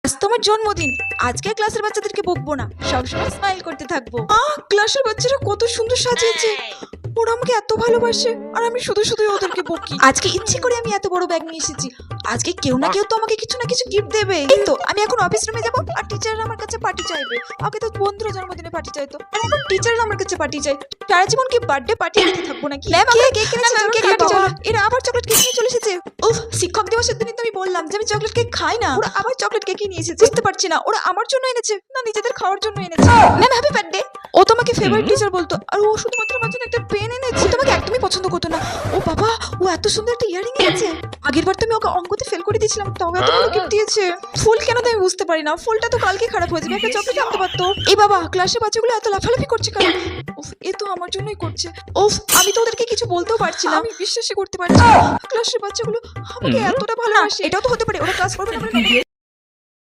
আজ তোমার জন্মদিন, আজকে ক্লাসের বাচ্চাদেরকে বকবো না, সবসময় স্মাইল করতে থাকবো। ক্লাসের বাচ্চারা কত সুন্দর সাজিয়েছে, ওরা আমাকে এত ভালোবাসে আর আমি শুধু শুধু ওদেরকে বকি। আজকে ইচ্ছে করে আমি এত বড় ব্যাগ নিয়ে এসেছি, আজকে কেউ না কেউ তো আমাকে কিছু না কিছু গিফট দেবে। এই তো আমি এখন অফিস রুমে যাবো আর টিচাররা আমার কাছে পার্টি চাইবে। আগে তো বন্ধুরা জন্মদিনে পার্টি চাইতো, আর এখন টিচাররা আমার কাছে পার্টি চাই। সারা জীবন কি বার্থডে পার্টি দিতে থাকবো নাকি? ম্যাম আমাকে কেক কিনেছে, কেক কাটি চলো। এরা আবার চকলেট কেক নিয়ে চলে এসেছে। উফ, শিক্ষক দিবসের দিনই তো আমি বললাম যে আমি চকলেট কেক খাই না, ওরা আবার চকলেট কেকই নিয়ে এসেছে। বুঝতে পারছি না ওরা আমার জন্য এনেছে না নিজেদের খাওয়ার জন্য এনেছে। Ma'am happy birthday. ও তোমাকে ফেভারিট টিচার বলতো আর ও শুধুমাত্র আমার জন্য একটা পেন এনেছে। ও তোমাকে একদমই পছন্দ করতো না। ও বাবা, ও এত সুন্দর একটা ইয়ারিং এনেছে। আগের বার তো আমি ওকে অঙ্কতে ফেল করে দিয়েছিলাম, তাও এত ভালো গিফট দিয়েছে। ফুল কেন তো আমি বুঝতে পারি না, ফুলটা তো কালকে খারাপ হয়ে যাবে, একটা চকলেট আনতে পারতো। এই বাবা, ক্লাসে বাচ্চাগুলো এত লাফালাফি করছে কেন? উফ, এ তো আমার জন্যই করছে। উফ, আমি তো ওদেরকে কিছু বলতেও পারছি না, আমি বিশ্বাসই করতে পারছি না ক্লাসের বাচ্চাগুলো আমাকে এতটা ভালোবাসে। এটাও তো হতে পারে ওরা ক্লাস করবে না।